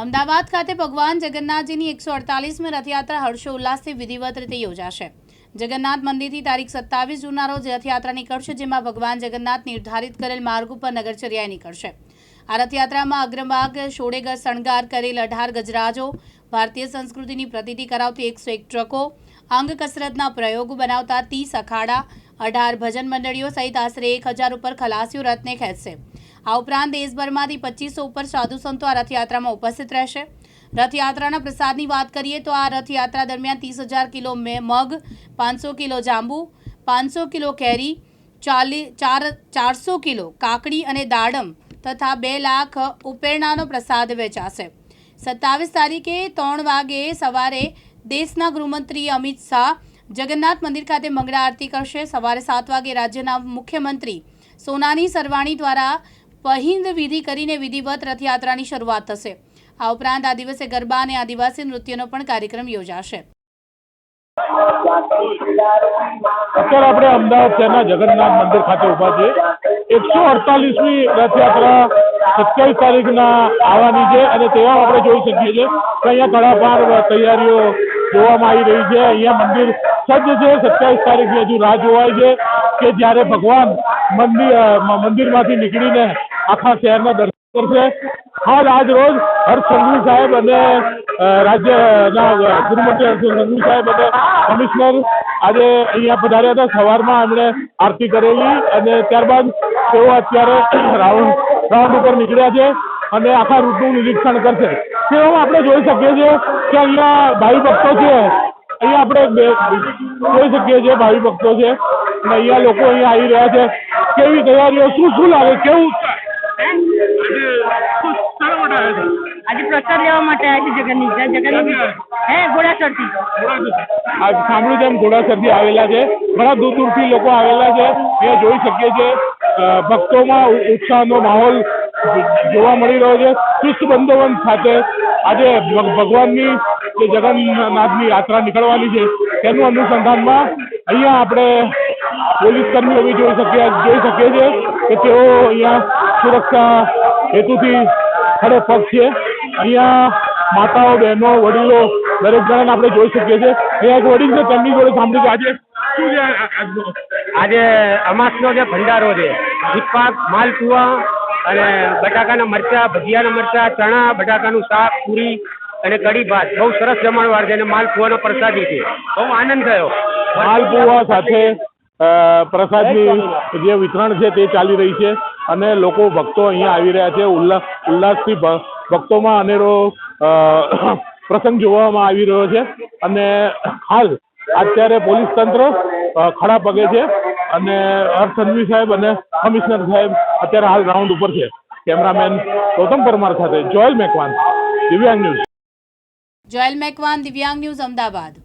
અમદાવાદ ખાતે ભગવાન જગન્નાથજીની 148મી રથયાત્રા હર્ષોલ્લાસથી વિધિવત રીતે યોજાશે। જગન્નાથ મંદિરથી તારીખ 27 જૂનના રોજ રથયાત્રા નીકળશે, જેમાં ભગવાન જગન્નાથ નિર્ધારિત કરેલ માર્ગ ઉપર નગરચર્યાએ નીકળશે। આ રથયાત્રામાં અગ્રભાગ શોળેગર શણગાર કરેલ 18 ગજરાજો, ભારતીય સંસ્કૃતિની પ્રતીતિ કરાવતી 101 ટ્રકો, અંગ કસરતના પ્રયોગો બનાવતા 30 અખાડા, 18 ભજન મંડળીઓ સહિત આશરે 1000 ઉપર ખલાસીઓ રથને ખેંચશે। આ ઉપરાંત દેશભરમાંથી 2500 ઉપર સાધુ સંતો આ રથયાત્રામાં ઉપસ્થિત રહેશે। રથયાત્રાના પ્રસાદની વાત કરીએ તો આ રથયાત્રા દરમિયાન 30,000 કિલો મગ, 500 કિલો જાંબુ, 500 કિલો કેરી, 400 કિલો કાકડી અને દાડમ તથા 2 લાખ ઉપેરણાનો પ્રસાદ વેચાશે। 27 તારીખે 3 વાગે સવારે દેશના ગૃહમંત્રી અમિત શાહ જગન્નાથ મંદિર ખાતે મંગળા આરતી કરશે। સવારે 7 વાગે રાજ્યના મુખ્યમંત્રી સોનાની સરવાણી દ્વારા પહિંદ વિધિ કરીને વિધિવત રથયાત્રાની શરૂઆત થશે। આ ઉપરાંત આ દિવસે ગરબા અને આદિવાસી નૃત્યનો પણ કાર્યક્રમ યોજાશે। અત્યારે આપણે અમદાવાદ શહેરના જગન્નાથ મંદિર ખાતે ઊભા છીએ। 148મી રથયાત્રા 27 તારીખના આવવાની છે અને તેમાં આપણે જોઈ શકીએ છીએ કે અહીંયા તડાપાર તૈયારીઓ જોવામાં આવી રહી છે। અહીંયા મંદિર સજ્જ છે। 27 તારીખે હજુ રાહ જોવાય છે કે જ્યારે ભગવાન મંદિરમાંથી નીકળીને આખા શહેરના દર્શન કરશે। હાલ આજ રોજ હર્ષ સંઘવી સાહેબ અને રાજ્યના ગૃહમંત્રી હર્ષ સંઘવી સાહેબ અને કમિશનર આજે અહીંયા પધાર્યા હતા। સવારમાં એમણે આરતી કરેલી અને ત્યારબાદ તેઓ અત્યારે રાઉન્ડ ઉપર નીકળ્યા છે અને આખા રૂટનું નિરીક્ષણ કરશે। તેવામાં આપણે જોઈ શકીએ છીએ કે અહીંયા ભાવિ ભક્તો છે। અહીંયા આપણે જોઈ શકીએ છીએ ભાવિ ભક્તો છે અને અહીંયા લોકો અહીંયા આવી રહ્યા છે। કેવી તૈયારીઓ, શું લાગે, કેવું આજે પ્રસાદ લેવા માટે આવ્યા છે। જગન્નાથ ઘોડાસરથી આજ સાંભળ્યું તેમ ઘોડાસરથી આવેલા છે। ઘણા દૂર દૂરથી લોકો આવેલા છે। અહીંયા જોઈ શકીએ છીએ ભક્તોમાં ઉત્સાહનો માહોલ જોવા મળી રહ્યો છે। ચુસ્ત બંદોબસ્ત સાથે આજે ભગવાનની જે જગન્નાથની યાત્રા નીકળવાની છે તેનું અનુસંધાનમાં અહીંયા આપણે પોલીસ કર્મીઓ બી જોઈ શકીએ છીએ કે તેઓ અહીંયા સુરક્ષા હેતુથી ખડે પગ છે। અહીંયા માતાઓ, બહેનો, વડીલો દરેક જણાને આપણે જોઈ શકીએ છીએ। અહીંયા એક વડીલ છે, તેમની જોડે સાંભળ્યું કે આજે શું છે? આજે અમાસનો જે ભંડારો છે, દૂધપાક, માલપુઆ અને બટાકાના મરચા, ભજીયાના મરચા, ચણા, બટાકાનું શાક, પૂરી અને કઢી ભાત બહુ સરસ જમણવાર છે અને માલપુઆનો પ્રસાદી છે। બહુ આનંદ થયો। માલપુઆ સાથે પ્રસાદની જે વિતરણ છે તે ચાલી રહી છે અને લોકો ભક્તો અહીંયા આવી રહ્યા છે। ઉલ્લાસથી ભક્તોમાં અનેરો પ્રસંગ જોવામાં આવી રહ્યો છે અને હાલ અત્યારે પોલીસ તંત્ર ખડા પગે છે અને હર્ષ સંઘવી સાહેબ અને કમિશનર સાહેબ અત્યારે હાલ રાઉન્ડ ઉપર છે। કેમેરામેન ગૌતમ પરમાર સાથે જોયલ મેકવાન, દિવ્યાંગ ન્યૂઝ। જોયલ મેકવાન, દિવ્યાંગ ન્યૂઝ, અમદાવાદ।